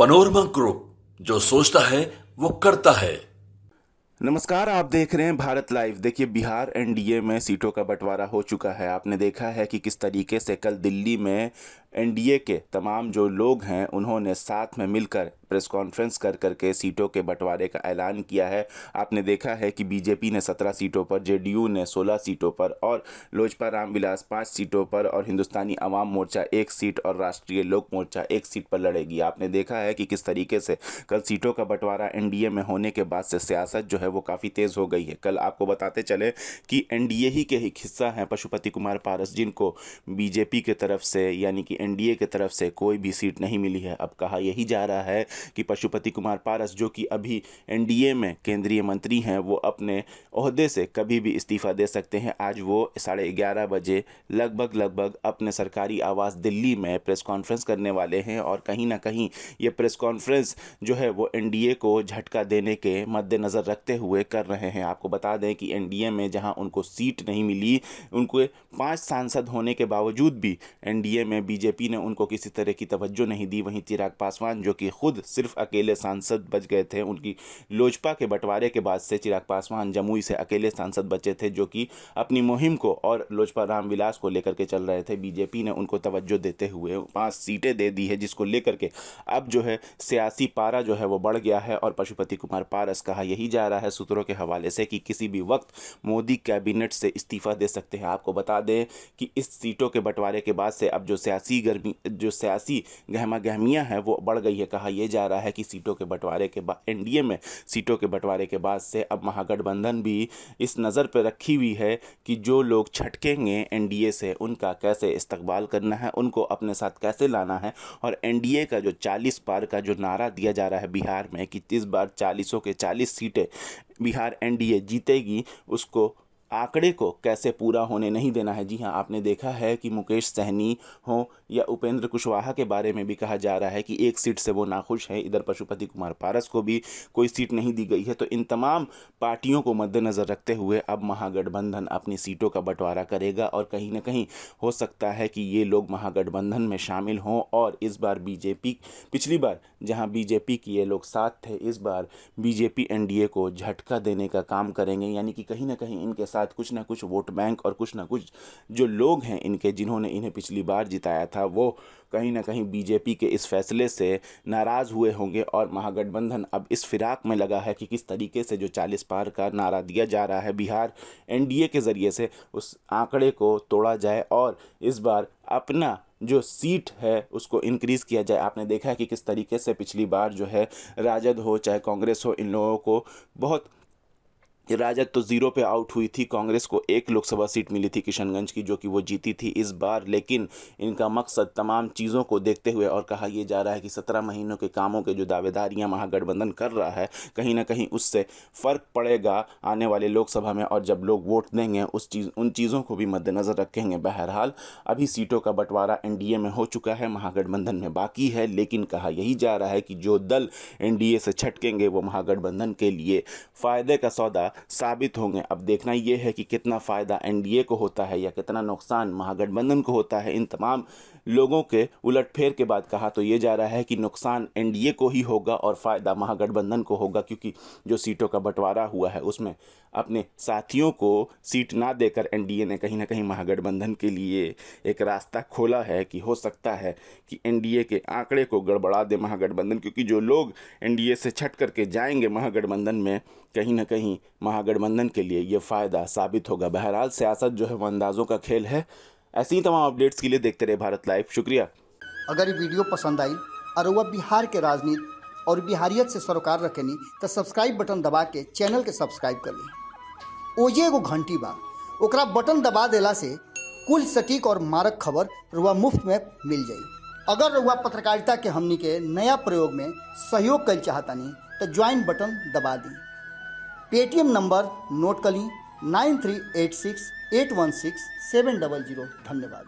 Panorama group, जो सोचता है वो करता है। नमस्कार, आप देख रहे हैं भारत लाइव। देखिए, बिहार एनडीए में सीटों का बंटवारा हो चुका है। आपने देखा है कि किस तरीके से कल दिल्ली में एनडीए के तमाम जो लोग हैं उन्होंने साथ में मिलकर प्रेस कॉन्फ्रेंस कर करके सीटों के बंटवारे का ऐलान किया है। आपने देखा है कि बीजेपी ने 17 सीटों पर, जेडीयू ने 16 सीटों पर और लोजपा रामविलास 5 सीटों पर और हिंदुस्तानी अवाम मोर्चा 1 सीट और राष्ट्रीय लोक मोर्चा 1 सीट पर लड़ेगी। आपने देखा है कि किस तरीके से कल सीटों का बंटवारा एनडीए में होने के बाद से सियासत जो है वो काफ़ी तेज़ हो गई है। कल आपको बताते चले कि एनडीए ही के एक हिस्सा हैं पशुपति कुमार पारस, जिनको बीजेपी की तरफ से यानी कि एनडीए की तरफ से कोई भी सीट नहीं मिली है। अब कहा यही जा रहा है कि पशुपति कुमार पारस, जो कि अभी एनडीए में केंद्रीय मंत्री हैं, वो अपने ओहदे से कभी भी इस्तीफा दे सकते हैं। आज वो 11:30 बजे लगभग अपने सरकारी आवास दिल्ली में प्रेस कॉन्फ्रेंस करने वाले हैं और कहीं ना कहीं ये प्रेस कॉन्फ्रेंस जो है वो एनडीए को झटका देने के मद्देनज़र रखते हुए कर रहे हैं। आपको बता दें कि एनडीए में जहां उनको सीट नहीं मिली, उनको 5 सांसद होने के बावजूद भी एनडीए में बीजेपी ने उनको किसी तरह की तवज्जो नहीं दी। वहीं चिराग पासवान, जो कि खुद सिर्फ अकेले सांसद बच गए थे, उनकी लोजपा के बंटवारे के बाद से चिराग पासवान जमुई से अकेले सांसद बचे थे, जो कि अपनी मुहिम को और लोजपा रामविलास को लेकर के चल रहे थे। बीजेपी ने उनको तवज्जो देते हुए 5 सीटें दे दी है, जिसको लेकर के अब जो है सियासी पारा जो है वो बढ़ गया है। और पशुपति कुमार पारस, कहा यही जा रहा है सूत्रों के हवाले से कि किसी भी वक्त मोदी कैबिनेट से इस्तीफा दे सकते हैं। आपको बता दें कि इस सीटों के बंटवारे के बाद से अब जो सियासी गहमा गहमियाँ हैं वो बढ़ गई है। कहा यह जा रहा है कि सीटों के बंटवारे के बाद, एनडीए में सीटों के बंटवारे के बाद से अब महागठबंधन भी इस नज़र पर रखी हुई है कि जो लोग छटकेंगे एनडीए से, उनका कैसे इस्तकबाल करना है, उनको अपने साथ कैसे लाना है। और एनडीए का जो 40 पार का जो नारा दिया जा रहा है बिहार में कि इस बार 40 के 40 सीटें बिहार एनडीए जीतेगी, उसको आंकड़े को कैसे पूरा होने नहीं देना है। जी हाँ, आपने देखा है कि मुकेश सहनी हो या उपेंद्र कुशवाहा के बारे में भी कहा जा रहा है कि 1 सीट से वो नाखुश हैं। इधर पशुपति कुमार पारस को भी कोई सीट नहीं दी गई है। तो इन तमाम पार्टियों को मद्देनज़र रखते हुए अब महागठबंधन अपनी सीटों का बंटवारा करेगा और कहीं ना कहीं हो सकता है कि ये लोग महागठबंधन में शामिल हों और इस बार बीजेपी, पिछली बार जहां बीजेपी की ये लोग साथ थे, इस बार बीजेपी एनडीए को झटका देने का काम करेंगे। यानी कि कहीं ना कहीं इनके साथ कुछ ना कुछ वोट बैंक और कुछ ना कुछ जो लोग हैं इनके, जिन्होंने इन्हें पिछली बार जिताया था, वो कहीं ना कहीं बीजेपी के इस फैसले से नाराज़ हुए होंगे। और महागठबंधन अब इस फिराक में लगा है कि किस तरीके से जो 40 पार का नारा दिया जा रहा है बिहार एनडीए के ज़रिए से, उस आंकड़े को तोड़ा जाए और इस बार अपना जो सीट है उसको इंक्रीज़ किया जाए। आपने देखा है कि किस तरीके से पिछली बार जो है राजद हो चाहे कांग्रेस हो, इन लोगों को बहुत, राजद तो 0 पे आउट हुई थी, कांग्रेस को 1 लोकसभा सीट मिली थी किशनगंज की, जो कि वो जीती थी इस बार। लेकिन इनका मकसद तमाम चीज़ों को देखते हुए, और कहा यह जा रहा है कि 17 महीनों के कामों के जो दावेदारियां महागठबंधन कर रहा है, कहीं ना कहीं उससे फ़र्क पड़ेगा आने वाले लोकसभा में। और जब लोग वोट देंगे उन चीज़ों को भी मद्देनज़र रखेंगे। बहरहाल अभी सीटों का बंटवारा एनडीए में हो चुका है, महागठबंधन में बाकी है। लेकिन कहा यही जा रहा है कि जो दल एनडीए से छटकेंगे वो महागठबंधन के लिए फ़ायदे का सौदा साबित होंगे। अब देखना यह है कि कितना फ़ायदा एनडीए को होता है या कितना नुकसान महागठबंधन को होता है। इन तमाम लोगों के उलटफेर के बाद कहा तो ये जा रहा है कि नुकसान एनडीए को ही होगा और फ़ायदा महागठबंधन को होगा, क्योंकि जो सीटों का बंटवारा हुआ है उसमें अपने साथियों को सीट ना देकर एनडीए ने कहीं ना कहीं महागठबंधन के लिए एक रास्ता खोला है कि हो सकता है कि एनडीए के आंकड़े को गड़बड़ा दे महागठबंधन, क्योंकि जो लोग एनडीए से छट करके जाएंगे महागठबंधन में, कहीं ना कहीं महागठबंधन के लिए ये फ़ायदा साबित होगा। बहरहाल सियासत जो है वो अंदाज़ों का खेल है। ऐसी ही तमाम अपडेट्स के लिए देखते रहे भारत लाइव। शुक्रिया। अगर ये वीडियो पसंद आई और वह बिहार के राजनीति और बिहारियत से सरोकार रखेनी तो सब्सक्राइब बटन दबा के चैनल के सब्सक्राइब कर ली। ओजे एगो घंटी बा, ओकरा बटन दबा देला से कुल सटीक और मारक खबर रुआ मुफ्त में मिल जाई। अगर रुआ पत्रकारिता के हमनी के नया प्रयोग में सहयोग कर चाहतानी तो ज्वाइन बटन दबा दी। पेटीएम नंबर नोट कर ली 9386816700। धन्यवाद।